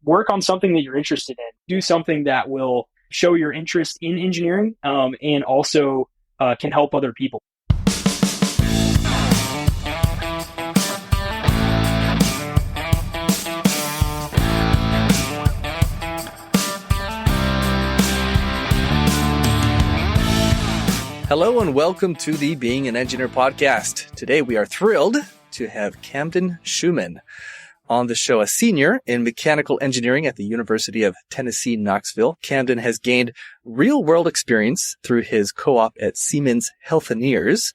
work on something that you're interested in. Do something that will show your interest in engineering and also can help other people. Hello and welcome to the Being an Engineer podcast. Today we are thrilled to have Camden Shuman on the show, a senior in mechanical engineering at the University of Tennessee, Knoxville. Camden has gained real-world experience through his co-op at Siemens Healthineers,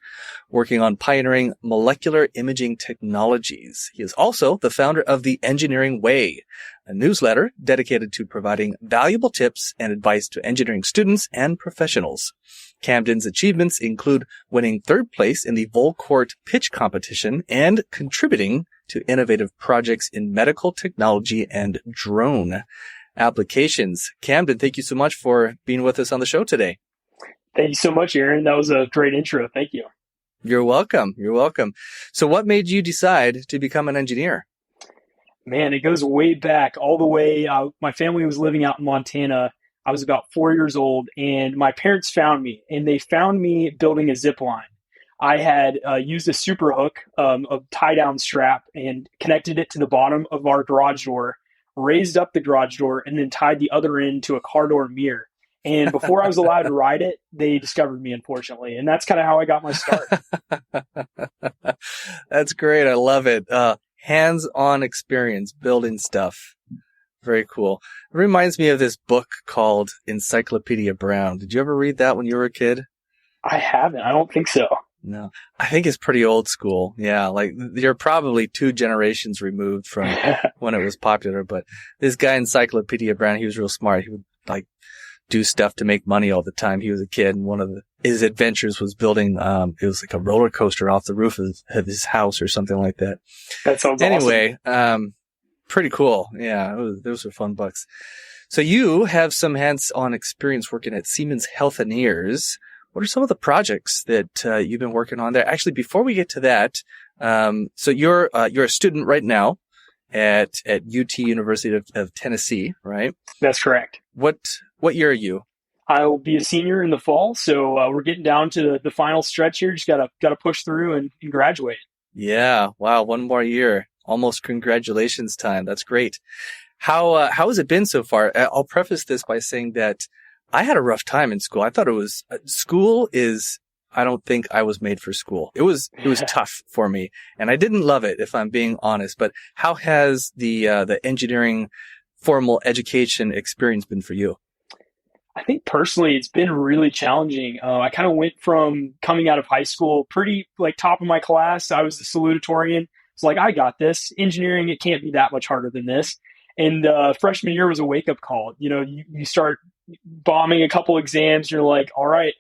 working on pioneering molecular imaging technologies. He is also the founder of The Engineering Way, a newsletter dedicated to providing valuable tips and advice to engineering students and professionals. Camden's achievements include winning third place in the Volcourt pitch competition and contributing to innovative projects in medical technology and drone applications. Camden, thank you so much for being with us on the show today. Thank you so much, Aaron. That was a great intro. Thank you. You're welcome. You're welcome. So what made you decide to become an engineer? Man, it goes way back, all the way. My family was living out in Montana. I was about 4 years old, and my parents found me, and they found me building a zip line. I had used a super hook, a tie-down strap, and connected it to the bottom of our garage door, raised up the garage door, and then tied the other end to a car door mirror. And before I was allowed to ride it, they discovered me, unfortunately. And that's kind of how I got my start. That's great. I love it. Hands-on experience building stuff. Very cool. It reminds me of this book called Encyclopedia Brown. Did you ever read that when you were a kid? I haven't. I don't think so. No, I think it's pretty old school. Yeah, like you're probably 2 generations removed from when it was popular. But this guy, Encyclopedia Brown, he was real smart. He would like do stuff to make money all the time. He was a kid, and one of his adventures was building, it was like a roller coaster off the roof of his house or something like that. That sounds anyway, awesome. Pretty cool. Yeah, those were fun books. So you have some hands-on experience working at Siemens Healthineers. What are some of the projects that you've been working on there? Actually, before we get to that, so you're a student right now at UT University of Tennessee, right? That's correct. What year are you? I'll be a senior in the fall, so we're getting down to the final stretch here. Just gotta push through and graduate. Yeah, wow, one more year. Almost congratulations time. That's great. How has it been so far? I'll preface this by saying that I had a rough time in school. I thought I don't think I was made for school. It was tough for me, and I didn't love it, if I'm being honest. But how has the engineering formal education experience been for you? I think personally, it's been really challenging. I kind of went from coming out of high school pretty like top of my class. I was the salutatorian. It's like, I got this. Engineering, it can't be that much harder than this. And freshman year was a wake-up call. You know, you start bombing a couple exams. You're like, all right,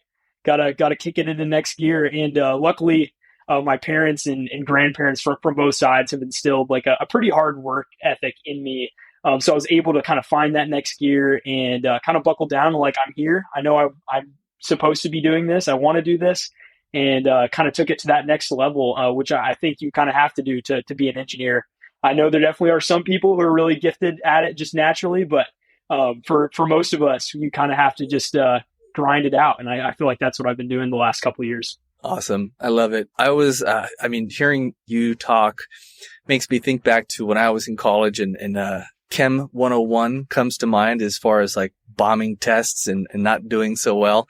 gotta kick it into next gear. And luckily, my parents and grandparents from both sides have instilled like a pretty hard work ethic in me. So I was able to kind of find that next gear and kind of buckle down. Like, I'm here. I know I'm supposed to be doing this. I want to do this. And kind of took it to that next level, which I think you kind of have to do to be an engineer. I know there definitely are some people who are really gifted at it just naturally, but for most of us, you kind of have to just grind it out. And I feel like that's what I've been doing the last couple of years. Awesome. I love it. Hearing you talk makes me think back to when I was in college and Chem 101 comes to mind as far as like bombing tests and not doing so well.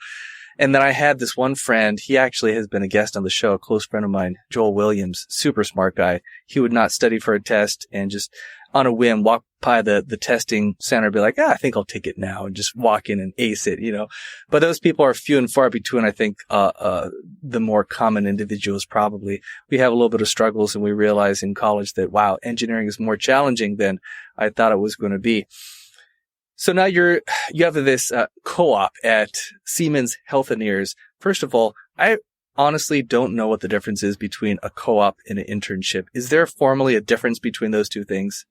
And then I had this one friend, he actually has been a guest on the show, a close friend of mine, Joel Williams, super smart guy. He would not study for a test and just on a whim walk by the testing center and be like, I think I'll take it now, and just walk in and ace it, you know. But those people are few and far between. I think the more common individuals probably. We have a little bit of struggles, and we realize in college that, wow, engineering is more challenging than I thought it was going to be. So now you have this co-op at Siemens Healthineers. First of all, I honestly don't know what the difference is between a co-op and an internship. Is there formally a difference between those two things?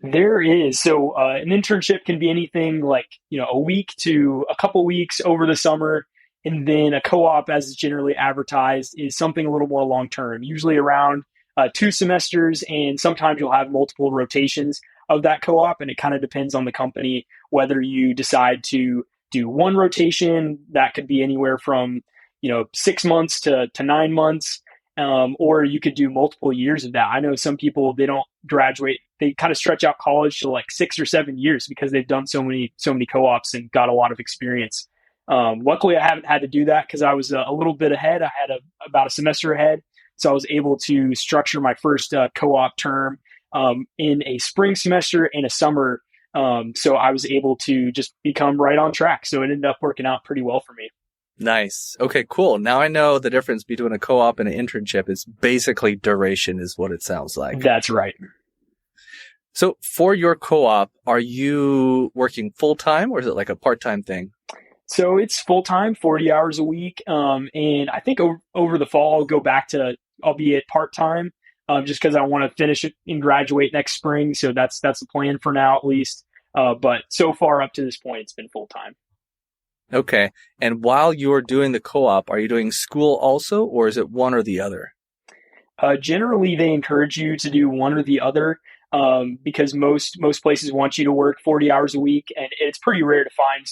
There is. So an internship can be anything like, a week to a couple weeks over the summer. And then a co-op, as is generally advertised, is something a little more long-term, usually around 2 semesters. And sometimes you'll have multiple rotations. of that co-op, and it kind of depends on the company whether you decide to do one rotation that could be anywhere from 6 months to 9 months, or you could do multiple years of that. I know some people, they don't graduate, they kind of stretch out college to like 6 or 7 years because they've done so many co-ops and got a lot of experience. Luckily, I haven't had to do that because I was a little bit ahead. I had about a semester ahead, so I was able to structure my first co-op term in a spring semester and a summer. So I was able to just become right on track. So it ended up working out pretty well for me. Nice. Okay, cool. Now I know the difference between a co-op and an internship is basically duration is what it sounds like. That's right. So for your co-op, are you working full-time or is it like a part-time thing? So it's full-time, 40 hours a week. And I think over the fall, I'll go back to, albeit part-time, just because I want to finish it and graduate next spring. So that's the plan for now, at least. But so far up to this point, it's been full-time. Okay. And while you're doing the co-op, are you doing school also, or is it one or the other? Generally, they encourage you to do one or the other, because most places want you to work 40 hours a week, and it's pretty rare to find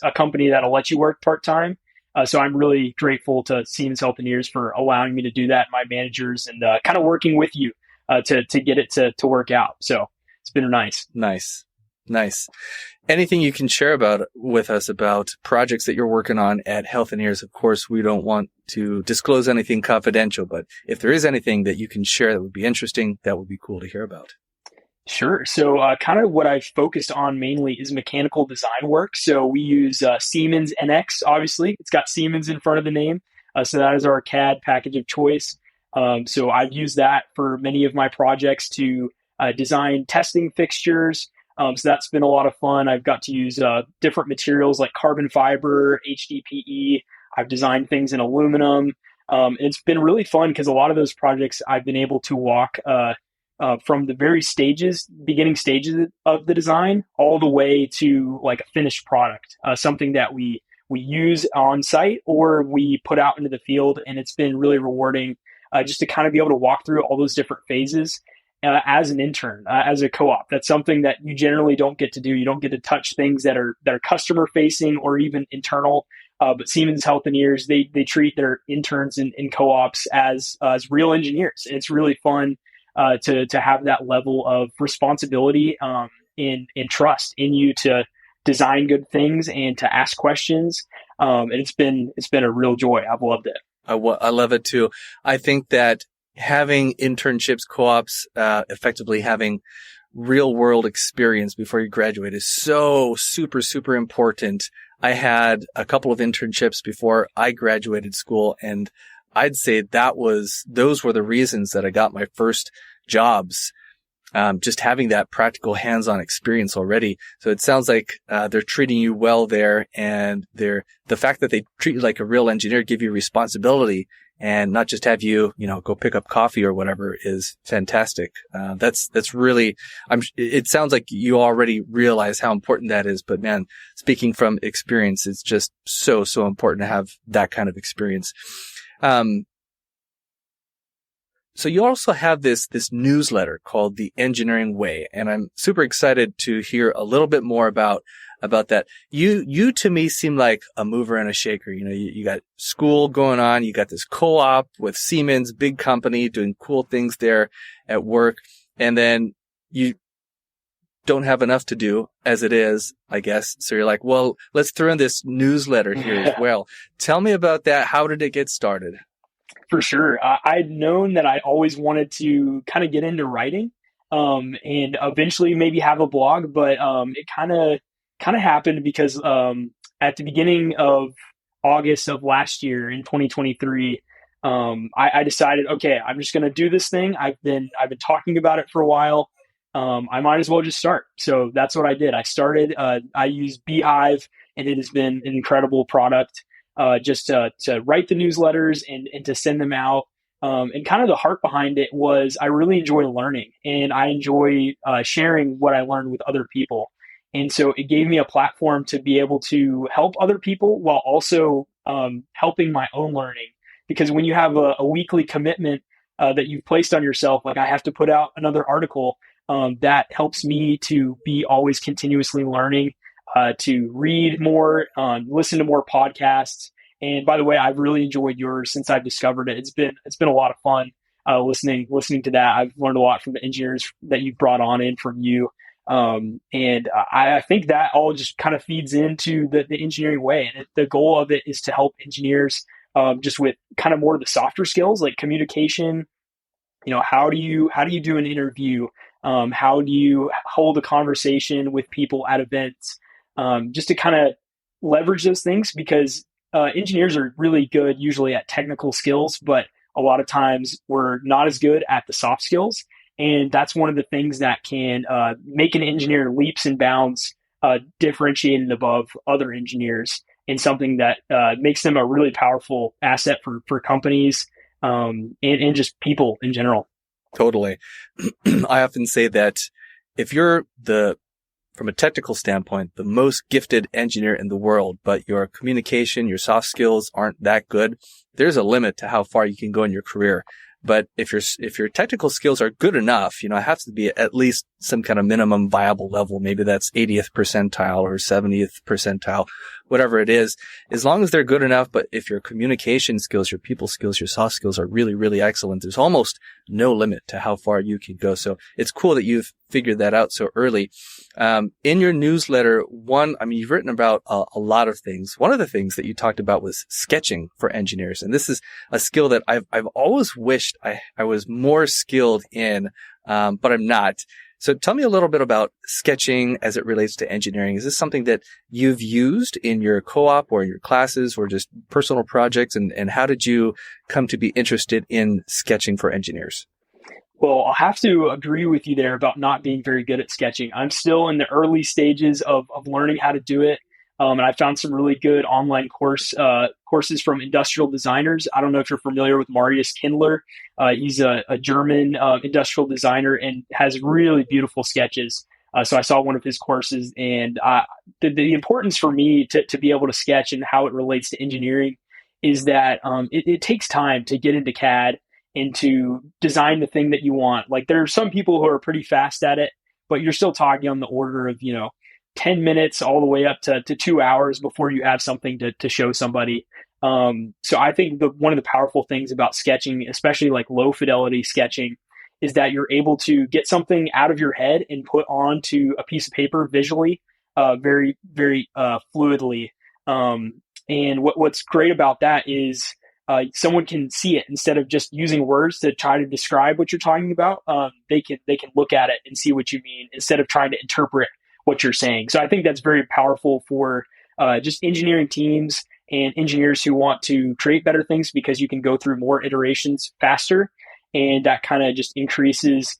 a company that'll let you work part-time. So I'm really grateful to Siemens Healthineers for allowing me to do that, my managers, and kind of working with you to get it to work out. So it's been nice. Nice. Anything you can share with us about projects that you're working on at Healthineers? Of course, we don't want to disclose anything confidential, but if there is anything that you can share that would be interesting, that would be cool to hear about. Sure. So kind of what I've focused on mainly is mechanical design work. So we use Siemens NX, obviously. It's got Siemens in front of the name. So that is our CAD package of choice. So I've used that for many of my projects to design testing fixtures. So that's been a lot of fun. I've got to use different materials like carbon fiber, HDPE. I've designed things in aluminum. It's been really fun because a lot of those projects I've been able to walk from the beginning stages of the design all the way to like a finished product, something that we use on site or we put out into the field. And it's been really rewarding just to kind of be able to walk through all those different phases. As an intern, as a co-op, that's something that you generally don't get to do. You don't get to touch things that are customer facing or even internal. But Siemens Healthineers, they treat their interns in co-ops as real engineers. And it's really fun to have that level of responsibility and trust in you to design good things and to ask questions. And it's been a real joy. I've loved it. I love it too. I think that having internships, co-ops, effectively having real world experience before you graduate is so super, super important. I had a couple of internships before I graduated school, and I'd say those were the reasons that I got my first jobs. Just having that practical hands-on experience already. So it sounds like, they're treating you well there, and the fact that they treat you like a real engineer, give you responsibility, and not just have you, go pick up coffee or whatever is fantastic. That's really, it sounds like you already realize how important that is, but man, speaking from experience, it's just so, so important to have that kind of experience. So you also have this newsletter called The Engineering Way, and I'm super excited to hear a little bit more about that. You to me seem like a mover and a shaker. You got school going on, you got this co-op with Siemens, big company, doing cool things there at work, and then you don't have enough to do as it is, I guess. So you're like, well, let's throw in this newsletter here as well. Tell me about that. How did it get started? For sure. I'd known that I always wanted to kind of get into writing and eventually maybe have a blog, but it kind of happened because at the beginning of August of last year in 2023, I decided, okay, I'm just going to do this thing. I've been talking about it for a while. I might as well just start. So that's what I did. I started. I used Beehive, and it has been an incredible product. Just to write the newsletters and to send them out. And kind of the heart behind it was I really enjoy learning, and I enjoy sharing what I learned with other people. And so it gave me a platform to be able to help other people while also helping my own learning. Because when you have a weekly commitment that you've placed on yourself, like I have to put out another article, that helps me to be always continuously learning, to read more, listen to more podcasts. And by the way, I've really enjoyed yours since I've discovered it. It's been a lot of fun listening to that. I've learned a lot from the engineers that you've brought on in from you. And I think that all just kind of feeds into the engineering way. And the goal of it is to help engineers just with kind of more of the softer skills like communication. How do you do an interview? How do you hold a conversation with people at events? Just to kind of leverage those things, because engineers are really good usually at technical skills, but a lot of times we're not as good at the soft skills. And that's one of the things that can make an engineer leaps and bounds differentiated above other engineers, and something that makes them a really powerful asset for companies and just people in general. Totally. I often say that if you're from a technical standpoint, the most gifted engineer in the world, but your communication, your soft skills aren't that good, there's a limit to how far you can go in your career. But if your technical skills are good enough, it has to be at least some kind of minimum viable level. Maybe that's 80th percentile or 70th percentile, whatever it is, as long as they're good enough. But if your communication skills, your people skills, your soft skills are really, really excellent, there's almost no limit to how far you can go. So it's cool that you've figured that out so early. In your newsletter, you've written about a lot of things. One of the things that you talked about was sketching for engineers. And this is a skill that I've always wished I was more skilled in, but I'm not. So tell me a little bit about sketching as it relates to engineering. Is this something that you've used in your co-op or in your classes or just personal projects? And how did you come to be interested in sketching for engineers? Well, I'll have to agree with you there about not being very good at sketching. I'm still in the early stages of learning how to do it. And I found some really good online courses from industrial designers. I don't know if you're familiar with Marius Kindler. He's a German industrial designer and has really beautiful sketches. So I saw one of his courses, and the importance for me to be able to sketch and how it relates to engineering is that it takes time to get into CAD and to design the thing that you want. Like, there are some people who are pretty fast at it, but you're still talking on the order of 10 minutes all the way up to 2 hours before you have something to show somebody. So I think one of the powerful things about sketching, especially like low fidelity sketching, is that you're able to get something out of your head and put onto a piece of paper visually, very, very fluidly. And what's great about that is someone can see it instead of just using words to try to describe what you're talking about. They can look at it and see what you mean instead of trying to interpret what you're saying. So I think that's very powerful for just engineering teams and engineers who want to create better things, because you can go through more iterations faster, and that kind of just increases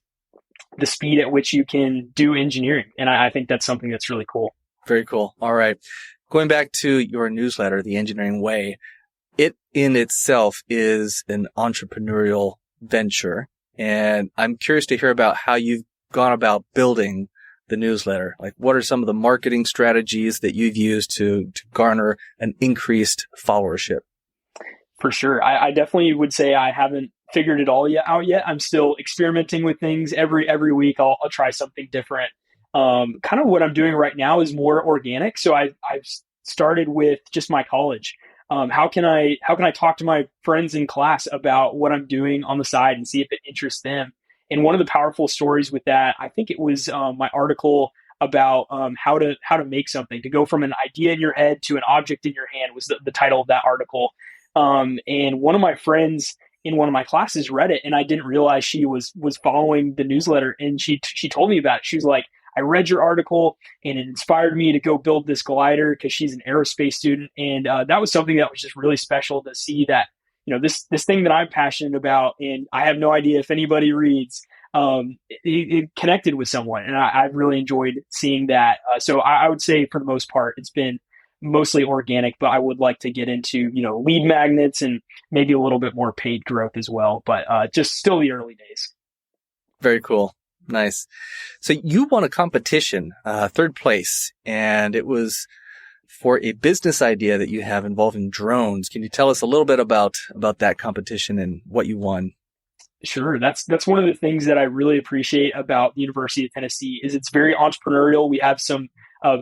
the speed at which you can do engineering. And I think that's something that's really cool. Very cool. All right. Going back to your newsletter, The Engineering Way, it in itself is an entrepreneurial venture. And I'm curious to hear about how you've gone about building the newsletter. Like, what are some of the marketing strategies that you've used to garner an increased followership? For sure. I definitely would say I haven't figured it all out yet. I'm still experimenting with things. Every week I'll try something different. Kind of what I'm doing right now is more organic. So I've started with just my college. How can I talk to my friends in class about what I'm doing on the side and see if it interests them? And one of the powerful stories with that, I think it was my article about how to make something, to go from an idea in your head to an object in your hand, was the title of that article. And one of my friends in one of my classes read it, and I didn't realize she was following the newsletter. And she told me about it. She was like, I read your article and it inspired me to go build this glider, because she's an aerospace student. And that was something that was just really special to see, that this thing that I'm passionate about, and I have no idea if anybody reads, it connected with someone. And I've really enjoyed seeing that. So I would say for the most part, it's been mostly organic, but I would like to get into, lead magnets and maybe a little bit more paid growth as well. But just still the early days. Very cool. Nice. So you won a competition, third place, and it was for a business idea that you have involving drones. Can you tell us a little bit about that competition and what you won? Sure. That's one of the things that I really appreciate about the University of Tennessee is it's very entrepreneurial. We have some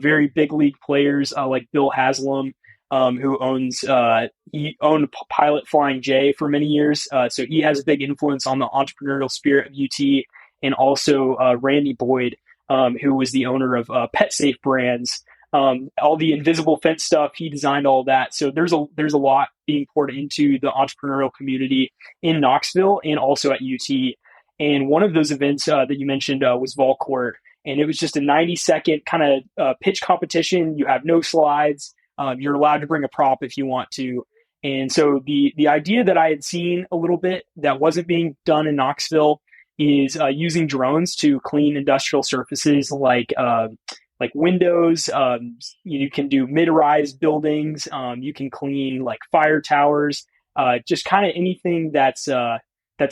very big league players like Bill Haslam, who he owned Pilot Flying J for many years. So he has a big influence on the entrepreneurial spirit of UT, and also Randy Boyd, who was the owner of Pet Safe Brands. All the invisible fence stuff, he designed all that. So there's a lot being poured into the entrepreneurial community in Knoxville and also at UT. And one of those events that you mentioned was Vol Court. And it was just a 90-second kind of pitch competition. You have no slides. You're allowed to bring a prop if you want to. And so the idea that I had seen a little bit that wasn't being done in Knoxville is using drones to clean industrial surfaces like windows. You can do mid-rise buildings. You can clean like fire towers. Just kind of anything that's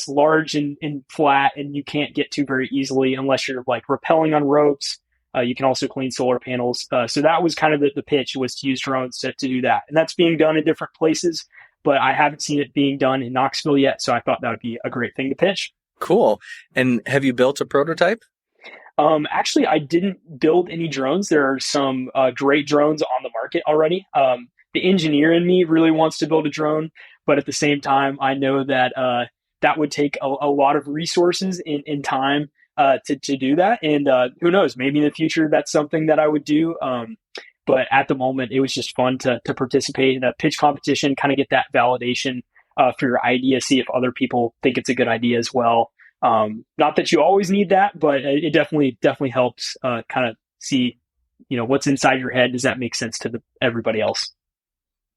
large and flat and you can't get to very easily unless you're like rappelling on ropes. You can also clean solar panels. So that was kind of the pitch, was to use drones to do that. And that's being done in different places, but I haven't seen it being done in Knoxville yet. So I thought that would be a great thing to pitch. Cool. And have you built a prototype? Actually, I didn't build any drones. There are some great drones on the market already. The engineer in me really wants to build a drone, but at the same time, I know that that would take a lot of resources and time to do that. And who knows, maybe in the future, that's something that I would do. But at the moment, it was just fun to participate in a pitch competition, kind of get that validation for your idea, see if other people think it's a good idea as well. Not that you always need that, but it definitely helps kind of see, what's inside your head. Does that make sense to everybody else?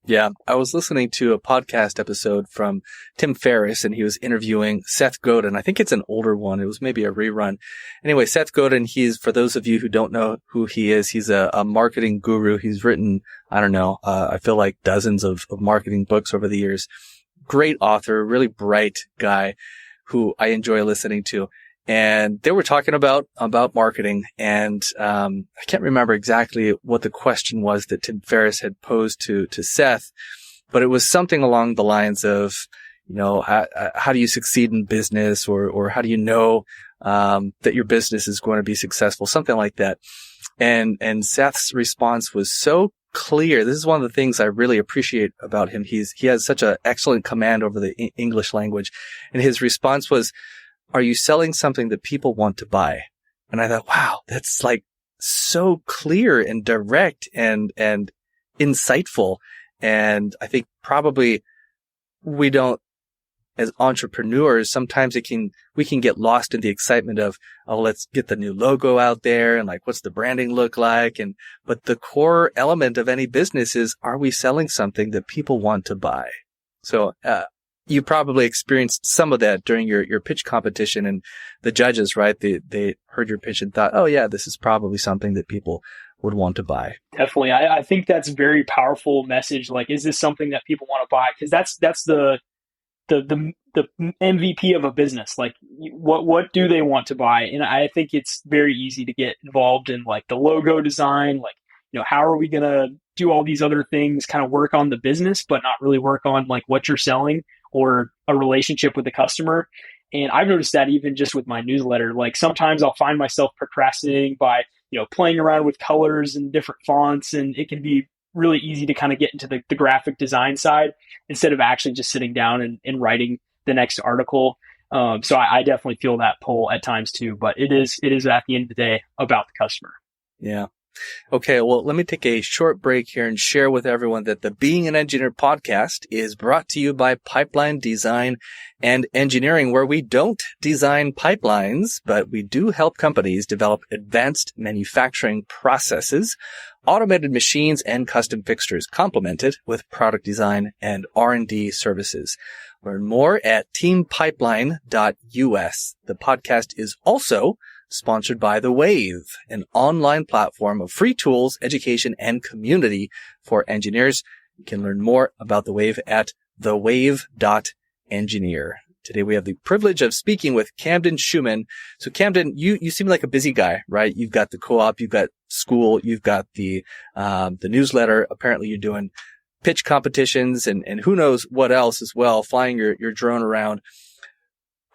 Yeah, I was listening to a podcast episode from Tim Ferriss, and he was interviewing Seth Godin. I think it's an older one. It was maybe a rerun. Anyway, Seth Godin, for those of you who don't know who he is, he's a marketing guru. He's written, I don't know, I feel like dozens of marketing books over the years. Great author, really bright guy who I enjoy listening to. And they were talking about marketing, and I can't remember exactly what the question was that Tim Ferriss had posed to Seth, but it was something along the lines of, how do you succeed in business, or how do you know that your business is going to be successful, something like that. And Seth's response was so clear. This is one of the things I really appreciate about him. He has such an excellent command over the English language, and his response was, "Are you selling something that people want to buy?" And I thought, wow, that's like so clear and direct and insightful. And I think probably we don't, as entrepreneurs, sometimes we can get lost in the excitement of, oh, let's get the new logo out there and like, what's the branding look like? But the core element of any business is, are we selling something that people want to buy? So, you probably experienced some of that during your pitch competition, and the judges, right? They heard your pitch and thought, oh yeah, this is probably something that people would want to buy. Definitely. I think that's a very powerful message. Like, is this something that people want to buy? Because that's the MVP of a business. Like, what do they want to buy? And I think it's very easy to get involved in like the logo design, like, how are we going to do all these other things, kind of work on the business, but not really work on like what you're selling or a relationship with the customer. And I've noticed that even just with my newsletter, like sometimes I'll find myself procrastinating by, playing around with colors and different fonts, and it can be really easy to kind of get into the graphic design side instead of actually just sitting down and writing the next article. So I definitely feel that pull at times too, but it is at the end of the day about the customer. Yeah. Okay, well, let me take a short break here and share with everyone that the Being an Engineer podcast is brought to you by Pipeline Design and Engineering, where we don't design pipelines, but we do help companies develop advanced manufacturing processes, automated machines, and custom fixtures, complemented with product design and R&D services. Learn more at teampipeline.us. The podcast is also sponsored by The Wave, an online platform of free tools, education, and community for engineers. You can learn more about The Wave at thewave.engineer. Today we have the privilege of speaking with Camden Shuman. So Camden, you seem like a busy guy, right? You've got the co-op, you've got school, you've got the newsletter. Apparently you're doing pitch competitions and who knows what else as well, flying your drone around.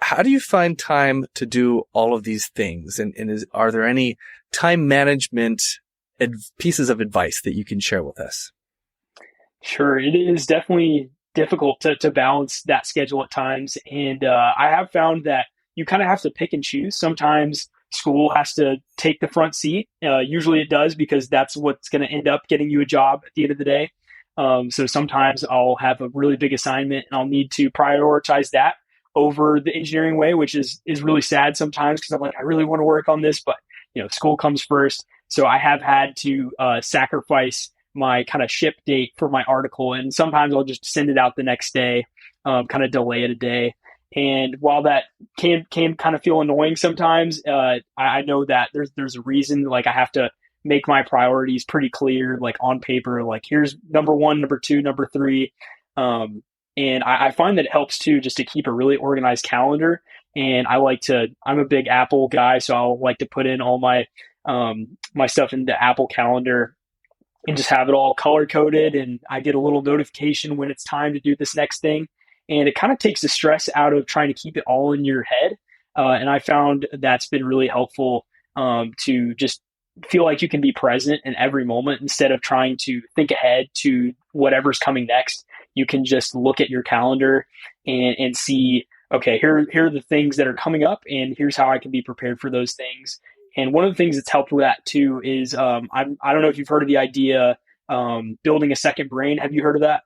how do you find time to do all of these things? And are there any time management pieces of advice that you can share with us? Sure, it is definitely difficult to balance that schedule at times. And I have found that you kind of have to pick and choose. Sometimes school has to take the front seat. Usually it does because that's what's going to end up getting you a job at the end of the day. So sometimes I'll have a really big assignment and I'll need to prioritize that over the engineering way, which is really sad sometimes because I'm like, I really want to work on this, but school comes first. So I have had to sacrifice my kind of ship date for my article, and sometimes I'll just send it out the next day, kind of delay it a day. And while that can kind of feel annoying sometimes, I know that there's a reason. Like I have to make my priorities pretty clear, like on paper. Like here's number one, number two, number three. And I find that it helps too, just to keep a really organized calendar. And I'm a big Apple guy, so I'll like to put in all my my stuff in the Apple Calendar and just have it all color coded. And I get a little notification when it's time to do this next thing. And it kind of takes the stress out of trying to keep it all in your head. And I found that's been really helpful to just feel like you can be present in every moment instead of trying to think ahead to whatever's coming next. You can just look at your calendar and see, okay, here are the things that are coming up, and here's how I can be prepared for those things. And one of the things that's helped with that too is I don't know if you've heard of the idea building a second brain. Have you heard of that?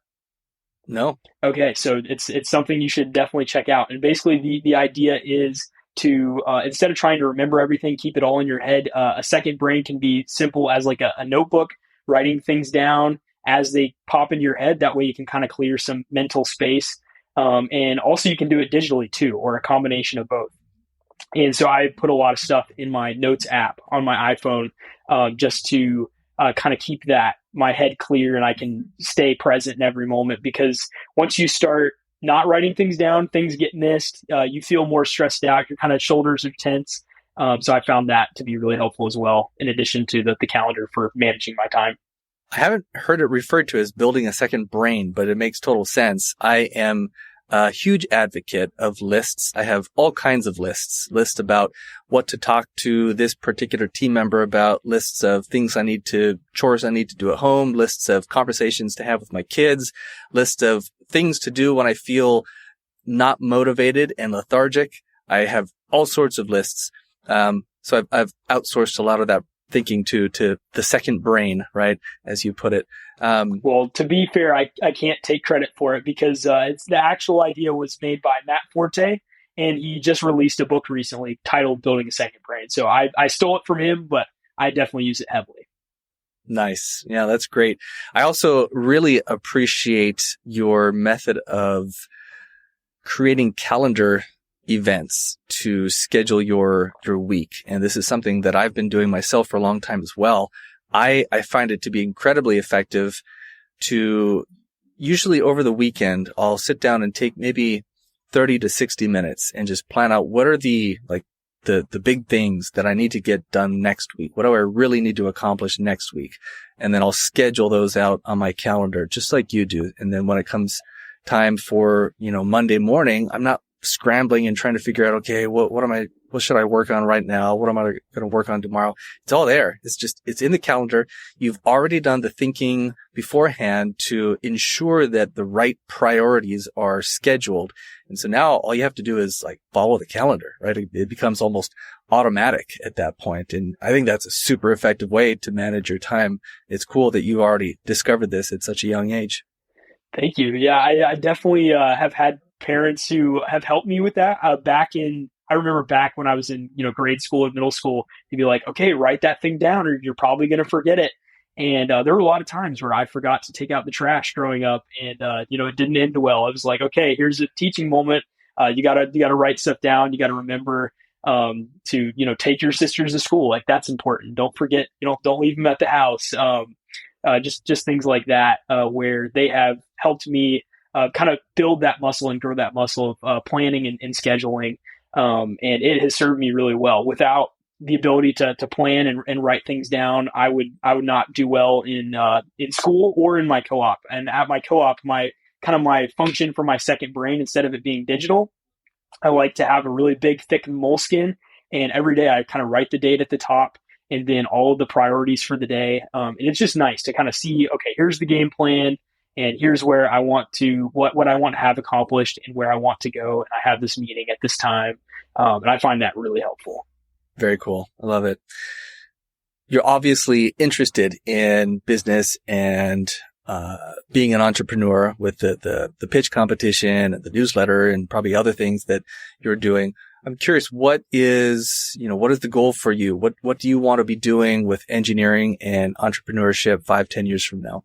No. Okay, so it's something you should definitely check out. And basically, the idea is to instead of trying to remember everything, keep it all in your head. A second brain can be simple as like a notebook, writing things down as they pop into your head. That way, you can kind of clear some mental space. And also, you can do it digitally too, or a combination of both. And so I put a lot of stuff in my notes app on my iPhone just to kind of keep my head clear, and I can stay present in every moment. Because once you start not writing things down, things get missed. You feel more stressed out. Your kind of shoulders are tense. So I found that to be really helpful as well, in addition to the calendar for managing my time. I haven't heard it referred to as building a second brain, but it makes total sense. I am a huge advocate of lists. I have all kinds of lists about what to talk to this particular team member about, lists of chores I need to do at home, lists of conversations to have with my kids, lists of things to do when I feel not motivated and lethargic. I have all sorts of lists. So I've outsourced a lot of that thinking to the second brain, right? As you put it. Well, to be fair, I can't take credit for it because it's the actual idea was made by Matt Forte, and he just released a book recently titled Building a Second Brain. So I stole it from him, but I definitely use it heavily. Nice. Yeah, that's great. I also really appreciate your method of creating calendar events to schedule your week. And this is something that I've been doing myself for a long time as well. I find it to be incredibly effective to usually over the weekend, I'll sit down and take maybe 30 to 60 minutes and just plan out what are the big things that I need to get done next week. What do I really need to accomplish next week? And then I'll schedule those out on my calendar, just like you do. And then when it comes time for, Monday morning, I'm not scrambling and trying to figure out, okay, what should I work on right now? What am I going to work on tomorrow? It's all there. It's in the calendar. You've already done the thinking beforehand to ensure that the right priorities are scheduled. And so now all you have to do is follow the calendar, right? It becomes almost automatic at that point. And I think that's a super effective way to manage your time. It's cool that you already discovered this at such a young age. Thank you. Yeah, I definitely have had parents who have helped me with that. I remember back when I was in, grade school and middle school, they'd be like, okay, write that thing down or you're probably going to forget it. And there were a lot of times where I forgot to take out the trash growing up, and it didn't end well. I was like, okay, here's a teaching moment. You gotta write stuff down. You gotta remember to take your sisters to school. Like that's important. Don't forget. Don't leave them at the house. Just things like that where they have helped me kind of build that muscle and grow that muscle of planning and scheduling. And it has served me really well. Without the ability to plan and write things down, I would not do well in school or in my co-op. And at my co-op, my function for my second brain, instead of it being digital, I like to have a really big, thick moleskin, and every day I kind of write the date at the top and then all of the priorities for the day. And it's just nice to kind of see, okay, here's the game plan, and here's where I want to what I want to have accomplished and where I want to go. And I have this meeting at this time, and I find that really helpful. Very cool. I love it. You're obviously interested in business and being an entrepreneur with the pitch competition and the newsletter and probably other things that you're doing. I'm curious, what is the goal for you? What do you want to be doing with engineering and entrepreneurship 5-10 years from now?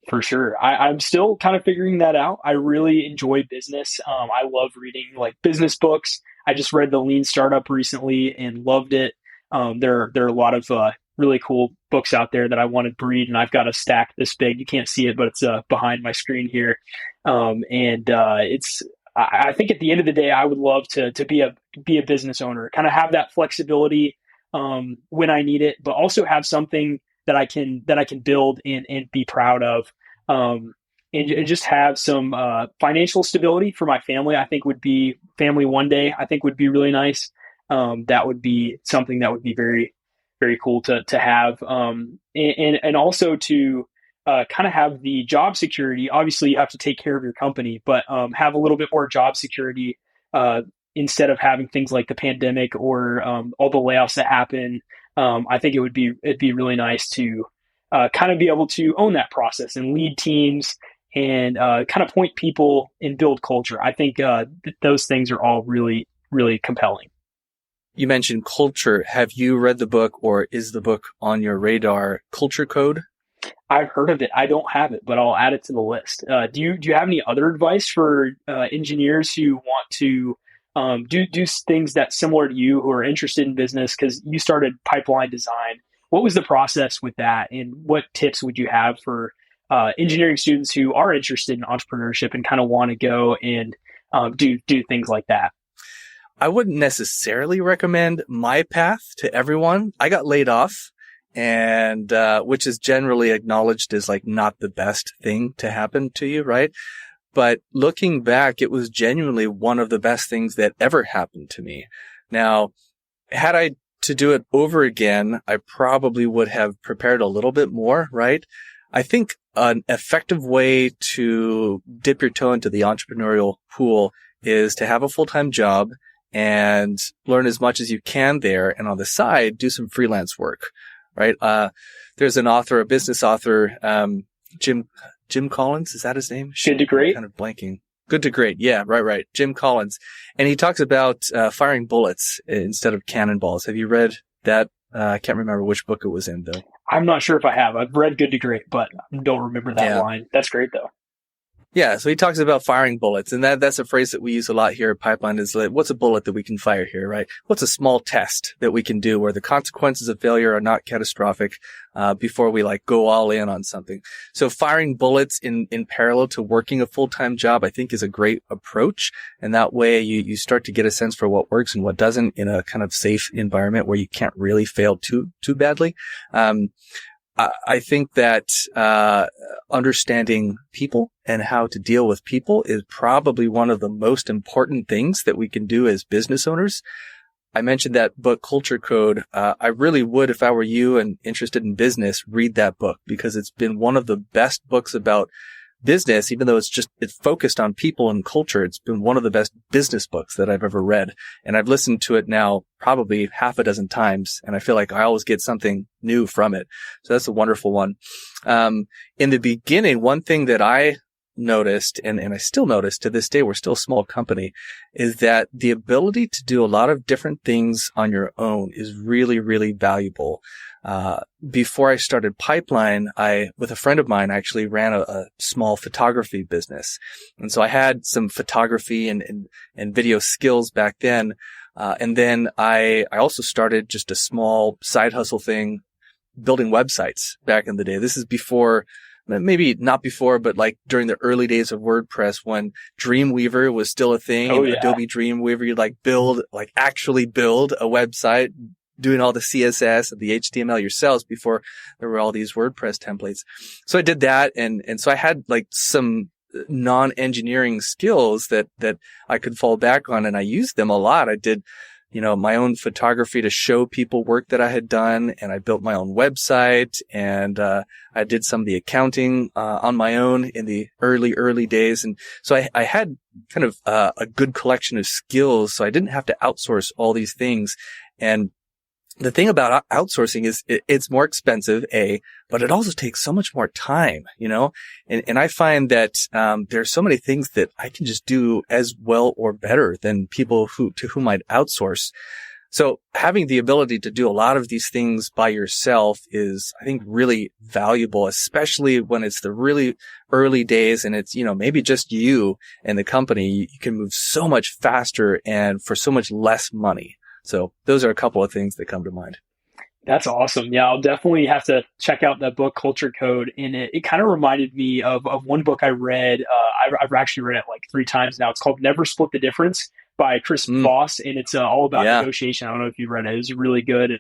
For sure. I'm still kind of figuring that out. I really enjoy business. I love reading like business books. I just read The Lean Startup recently and loved it. There are a lot of really cool books out there that I want to read, and I've got a stack this big. You can't see it, but it's behind my screen here. I think at the end of the day, I would love to be a business owner, kind of have that flexibility when I need it, but also have something that I can build and be proud of, and just have some financial stability for my family. I think would be family one day. I think would be really nice. That would be something that would be very, very cool to have, and also to kind of have the job security. Obviously, you have to take care of your company, but have a little bit more job security instead of having things like the pandemic or all the layoffs that happen. I think it'd be really nice to kind of be able to own that process and lead teams and kind of point people and build culture. I think those things are all really, really compelling. You mentioned culture. Have you read the book, or is the book on your radar, Culture Code? I've heard of it. I don't have it, but I'll add it to the list. Do you have any other advice for engineers who want to do things that's similar to you, who are interested in business? Because you started pipeline design. What was the process with that, and what tips would you have for engineering students who are interested in entrepreneurship and kind of want to go and do things like that? I wouldn't necessarily recommend my path to everyone. I got laid off, and which is generally acknowledged as like not the best thing to happen to you, right? But looking back, it was genuinely one of the best things that ever happened to me. Now, had I to do it over again, I probably would have prepared a little bit more, right? I think an effective way to dip your toe into the entrepreneurial pool is to have a full-time job and learn as much as you can there. And on the side, do some freelance work, right? There's an author, a business author, Jim Collins. Is that his name? Good to Great. Kind of blanking. Good to Great. Yeah, right. Jim Collins. And he talks about firing bullets instead of cannonballs. Have you read that? I can't remember which book it was in, though. I'm not sure if I have. I've read Good to Great, but I don't remember that line. That's great, though. Yeah, so he talks about firing bullets, and that's a phrase that we use a lot here at Pipeline is like, what's a bullet that we can fire here, right? What's a small test that we can do where the consequences of failure are not catastrophic before we like go all in on something. So firing bullets in parallel to working a full-time job, I think is a great approach. And that way you start to get a sense for what works and what doesn't in a kind of safe environment where you can't really fail too badly. I think that understanding people and how to deal with people is probably one of the most important things that we can do as business owners. I mentioned that book, Culture Code. I really would, if I were you and interested in business, read that book because it's been one of the best books about business, even though it's focused on people and culture. It's been one of the best business books that I've ever read. And I've listened to it now probably half a dozen times. And I feel like I always get something new from it. So that's a wonderful one. In the beginning, one thing that I noticed, and I still notice to this day, we're still a small company, is that the ability to do a lot of different things on your own is really, really valuable. Before I started Pipeline, with a friend of mine, I actually ran a small photography business. And so I had some photography and video skills back then. And then I also started just a small side hustle thing, building websites back in the day. This is before, maybe not before, but like during the early days of WordPress when Dreamweaver was still a thing. Oh, yeah. Adobe Dreamweaver, you'd actually build a website, doing all the CSS and the HTML yourselves before there were all these WordPress templates. So I did that. And so I had like some non-engineering skills that I could fall back on, and I used them a lot. I did, my own photography to show people work that I had done, and I built my own website, and I did some of the accounting on my own in the early days. And so I had kind of a good collection of skills, so I didn't have to outsource all these things. And the thing about outsourcing is it's more expensive, but it also takes so much more time, and I find that there's so many things that I can just do as well or better than people to whom I'd outsource. So having the ability to do a lot of these things by yourself is, I think, really valuable, especially when it's the really early days and it's, maybe just you and the company. You can move so much faster and for so much less money. So those are a couple of things that come to mind. That's awesome. Yeah, I'll definitely have to check out that book, Culture Code. And it kind of reminded me of one book I read. I've actually read it like 3 times now. It's called Never Split the Difference by Chris Voss. And it's all about negotiation. I don't know if you've read it. It was really good.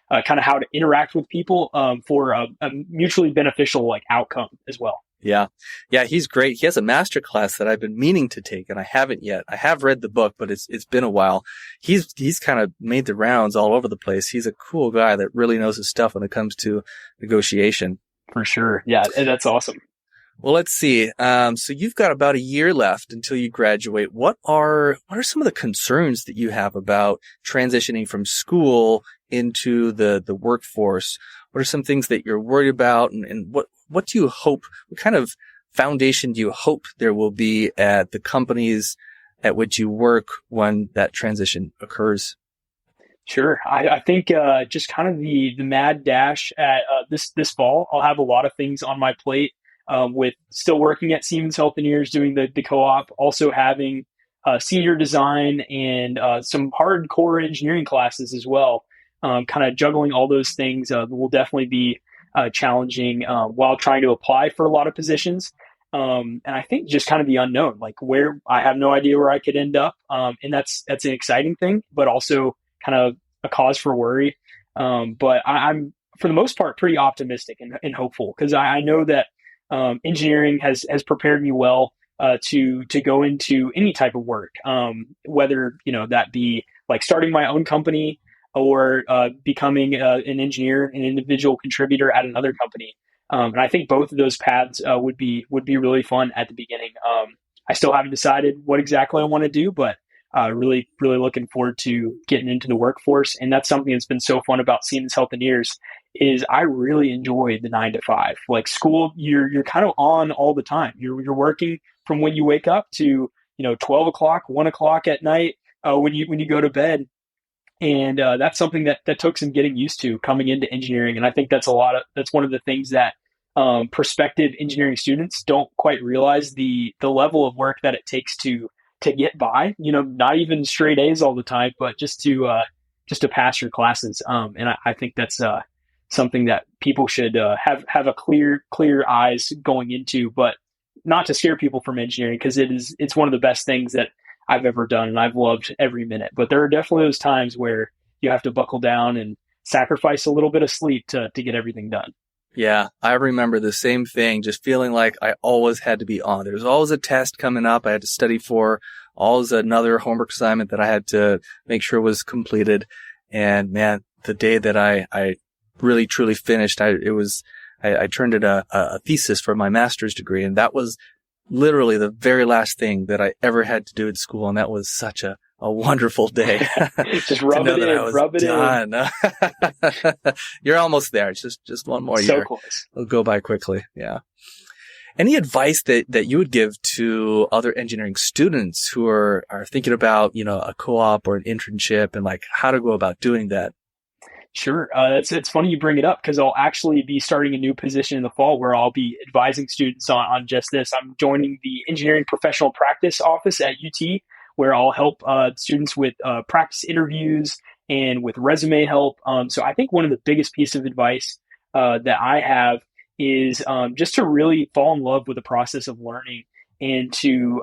And kind of how to interact with people for a mutually beneficial outcome as well. Yeah. Yeah. He's great. He has a master class that I've been meaning to take and I haven't yet. I have read the book, but it's been a while. He's kind of made the rounds all over the place. He's a cool guy that really knows his stuff when it comes to negotiation. For sure. Yeah. That's awesome. Well, let's see. So you've got about a year left until you graduate. What are some of the concerns that you have about transitioning from school into the workforce? What are some things that you're worried about, and what do you hope, what kind of foundation do you hope there will be at the companies at which you work when that transition occurs? Sure. I think just kind of the mad dash at this fall, I'll have a lot of things on my plate with still working at Siemens Healthineers, doing the co-op, also having senior design and some hardcore engineering classes as well. Kind of juggling all those things will definitely be challenging while trying to apply for a lot of positions. And I think just kind of the unknown, where I have no idea where I could end up. And that's an exciting thing, but also kind of a cause for worry. But I'm, for the most part, pretty optimistic and hopeful, because I know that engineering has prepared me well to go into any type of work, whether, that be starting my own company or becoming an engineer, an individual contributor at another company. And I think both of those paths would be really fun at the beginning. I still haven't decided what exactly I want to do, but really, really looking forward to getting into the workforce. And that's something that's been so fun about Siemens Healthineers is I really enjoy the 9 to 5. School, you're kind of on all the time. You're working from when you wake up to 12 o'clock, 1 o'clock at night when you go to bed. And that's something that took some getting used to coming into engineering. And I think that's one of the things that prospective engineering students don't quite realize, the level of work that it takes to get by, not even straight A's all the time, but just to pass your classes. And I think that's something that people should have a clear eyes going into, but not to scare people from engineering, because it's one of the best things that I've ever done, and I've loved every minute. But there are definitely those times where you have to buckle down and sacrifice a little bit of sleep to get everything done. Yeah, I remember the same thing, just feeling like I always had to be on. There was always a test coming up I had to study for, always another homework assignment that I had to make sure was completed. And man, the day that I really truly finished, I turned in a thesis for my master's degree, and that was literally the very last thing that I ever had to do at school. And that was such a wonderful day. Just rub it in. You're almost there. It's just one more year. So close. It'll go by quickly. Yeah. Any advice that you would give to other engineering students who are thinking about, a co-op or an internship and how to go about doing that? Sure. It's funny you bring it up, because I'll actually be starting a new position in the fall where I'll be advising students on just this. I'm joining the Engineering Professional Practice Office at UT, where I'll help students with practice interviews and with resume help. So I think one of the biggest pieces of advice that I have is just to really fall in love with the process of learning, and to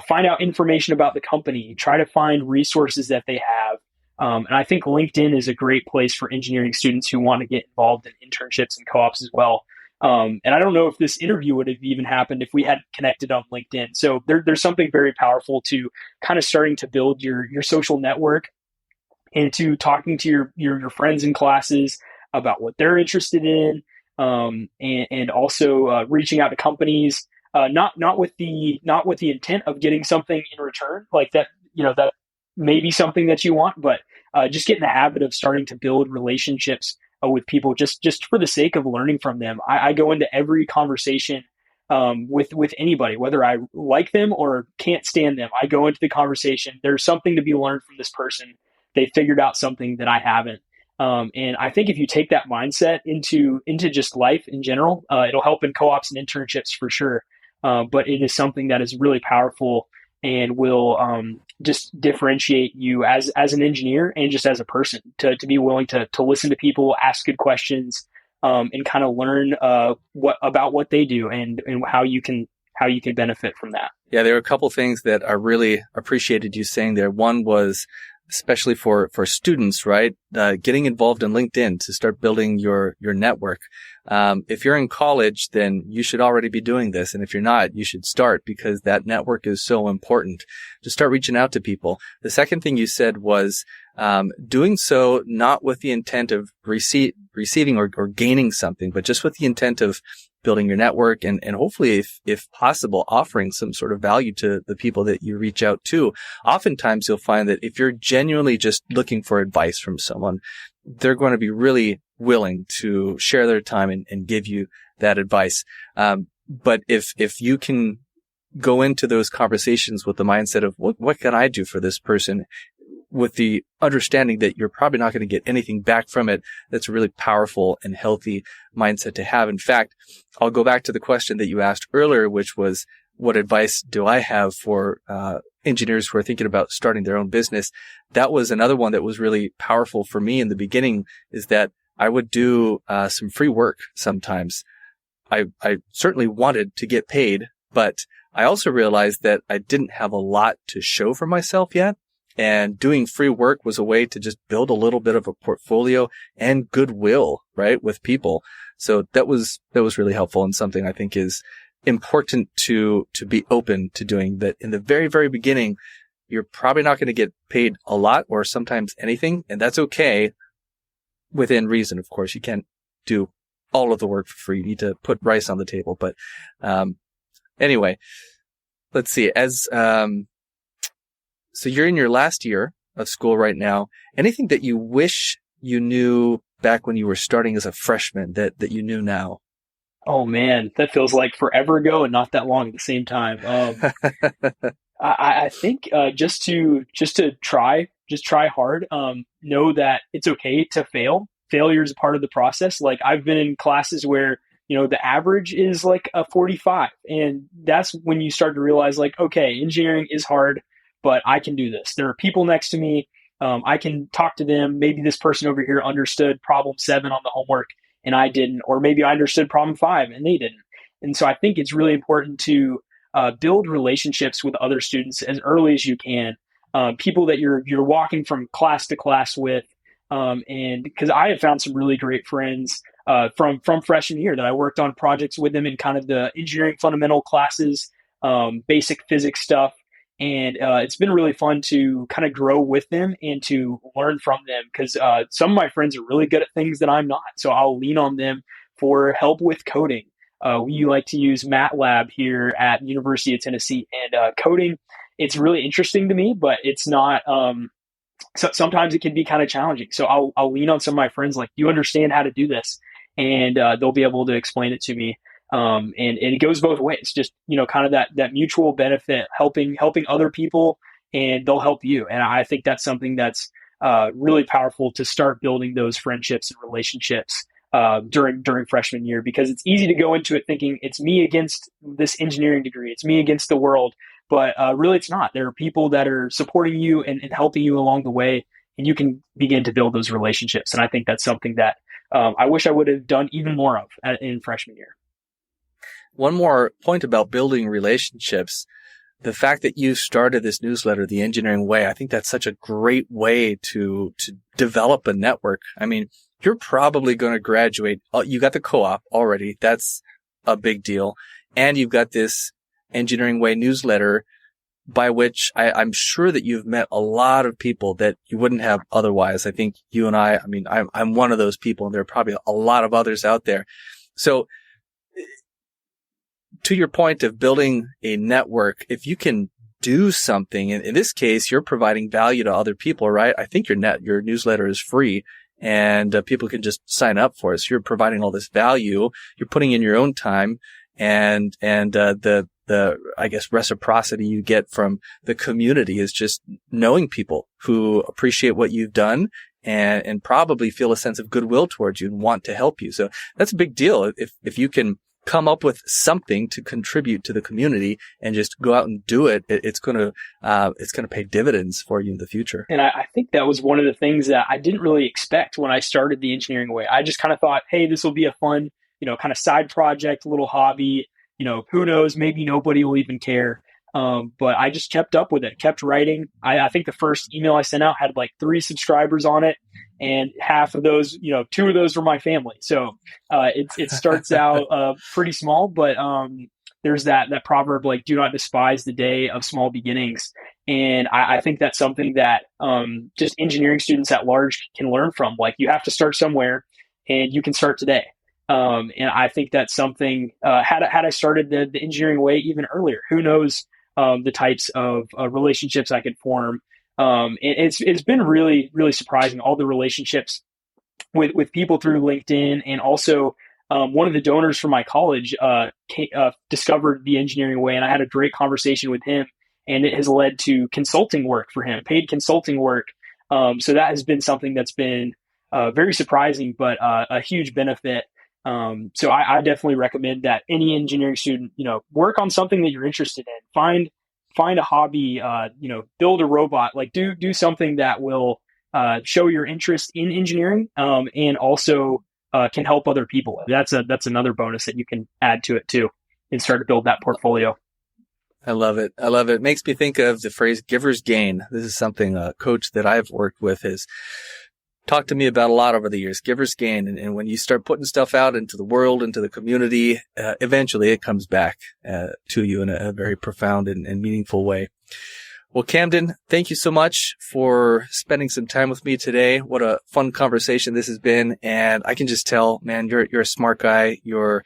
find out information about the company, try to find resources that they have. And I think LinkedIn is a great place for engineering students who want to get involved in internships and co-ops as well. And I don't know if this interview would have even happened if we hadn't connected on LinkedIn. So there's something very powerful to kind of starting to build your social network and to talking to your friends in classes about what they're interested in, and also reaching out to companies, not with the intent of getting something in return, like that, that may be something that you want, but just get in the habit of starting to build relationships with people, just for the sake of learning from them. I go into every conversation with anybody, whether I like them or can't stand them. I go into the conversation. There's something to be learned from this person. They figured out something that I haven't. And I think if you take that mindset into just life in general, it'll help in co-ops and internships for sure. But it is something that is really powerful and will just differentiate you as an engineer and just as a person to be willing to listen to people, ask good questions, and kind of learn what they do and how you can benefit from that. Yeah, there are a couple things that I really appreciated you saying there. One was, especially for students, right? Getting involved in LinkedIn to start building your network. If you're in college, then you should already be doing this. And if you're not, you should start, because that network is so important to start reaching out to people. The second thing you said was, doing so not with the intent of receiving or gaining something, but just with the intent of building your network and hopefully, if possible, offering some sort of value to the people that you reach out to. Oftentimes you'll find that if you're genuinely just looking for advice from someone, they're going to be really willing to share their time and give you that advice. But if you can go into those conversations with the mindset of what can I do for this person, with the understanding that you're probably not going to get anything back from it, that's a really powerful and healthy mindset to have. In fact, I'll go back to the question that you asked earlier, which was, what advice do I have for engineers who are thinking about starting their own business? That was another one that was really powerful for me in the beginning, is that I would do some free work sometimes. I certainly wanted to get paid, but I also realized that I didn't have a lot to show for myself yet. And doing free work was a way to just build a little bit of a portfolio and goodwill, right, with people. So that was really helpful, and something I think is important to be open to doing. That in the very, very beginning, you're probably not going to get paid a lot or sometimes anything, and that's okay within reason. Of course, you can't do all of the work for free. You need to put rice on the table. But anyway, let's see. So you're in your last year of school right now. Anything that you wish you knew back when you were starting as a freshman that you knew now? Oh man, that feels like forever ago and not that long at the same time. I think just to try hard. Know that it's okay to fail. Failure is a part of the process. Like, I've been in classes where the average is like a 45, and that's when you start to realize, like, okay, engineering is hard, but I can do this. There are people next to me. I can talk to them. Maybe this person over here understood problem 7 on the homework and I didn't, or maybe I understood problem 5 and they didn't. And so I think it's really important to build relationships with other students as early as you can. People that you're walking from class to class with, and because I have found some really great friends from freshman year that I worked on projects with them in kind of the engineering fundamental classes, basic physics stuff. And it's been really fun to kind of grow with them and to learn from them, because some of my friends are really good at things that I'm not. So I'll lean on them for help with coding. We like to use MATLAB here at University of Tennessee, and coding, it's really interesting to me, but it's not. So sometimes it can be kind of challenging. So I'll lean on some of my friends, like, do you understand how to do this? And they'll be able to explain it to me. And it goes both ways, just, kind of that mutual benefit, helping other people, and they'll help you. And I think that's something that's really powerful to start building those friendships and relationships during freshman year, because it's easy to go into it thinking it's me against this engineering degree, it's me against the world, but really it's not. There are people that are supporting you and helping you along the way, and you can begin to build those relationships. And I think that's something that I wish I would have done even more of in freshman year. One more point about building relationships. The fact that you started this newsletter, The Engineering Way, I think that's such a great way to develop a network. I mean, you're probably going to graduate. You got the co-op already. That's a big deal. And you've got this Engineering Way newsletter by which I'm sure that you've met a lot of people that you wouldn't have otherwise. I think you and I'm one of those people, and there are probably a lot of others out there. So to your point of building a network, if you can do something, in this case, you're providing value to other people, right? I think your newsletter is free, and people can just sign up for it. So you're providing all this value. You're putting in your own time, and the I guess reciprocity you get from the community is just knowing people who appreciate what you've done and probably feel a sense of goodwill towards you and want to help you. So that's a big deal. If you can come up with something to contribute to the community and just go out and do it, it's going to pay dividends for you in the future. And I think that was one of the things that I didn't really expect when I started the Engineering Way. I just kind of thought, hey, this will be a fun, kind of side project, little hobby. Who knows, maybe nobody will even care. But I just kept up with it, kept writing. I think the first email I sent out had like 3 subscribers on it. And half of those, 2 of those were my family. So it starts out pretty small, but there's that proverb, like, do not despise the day of small beginnings. And I think that's something that just engineering students at large can learn from. Like, you have to start somewhere, and you can start today. And I think that's something, had I started the Engineering Way even earlier, who knows the types of relationships I could form. It's been really, really surprising, all the relationships with people through LinkedIn. And also one of the donors from my college discovered the Engineering Way, and I had a great conversation with him, and it has led to consulting work for him, paid consulting work. So that has been something that's been very surprising, but a huge benefit. So I definitely recommend that any engineering student, work on something that you're interested in, find a hobby, build a robot, like do something that will, show your interest in engineering, and also, can help other people. That's another bonus that you can add to it too, and start to build that portfolio. I love it. It makes me think of the phrase giver's gain. This is something a coach that I've worked with has talked to me about a lot over the years, giver's gain. And when you start putting stuff out into the world, into the community, eventually it comes back to you in a very profound and meaningful way. Well, Camden, thank you so much for spending some time with me today. What a fun conversation this has been. And I can just tell, man, you're a smart guy. You're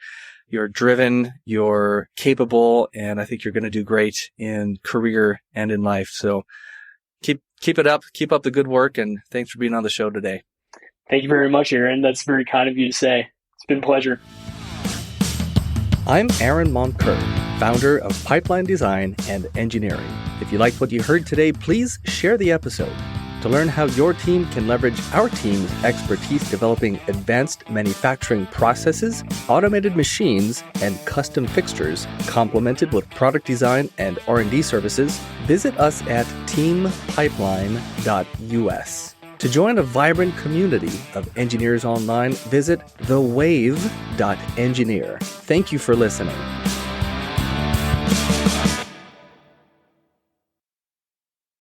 driven, you're capable, and I think you're going to do great in career and in life. So keep it up. Keep up the good work, and thanks for being on the show today. Thank you very much, Aaron. That's very kind of you to say. It's been a pleasure. I'm Aaron Moncur, founder of Pipeline Design and Engineering. If you liked what you heard today, please share the episode. To learn how your team can leverage our team's expertise developing advanced manufacturing processes, automated machines, and custom fixtures, complemented with product design and R&D services, visit us at teampipeline.us. To join a vibrant community of engineers online, visit thewave.engineer. Thank you for listening.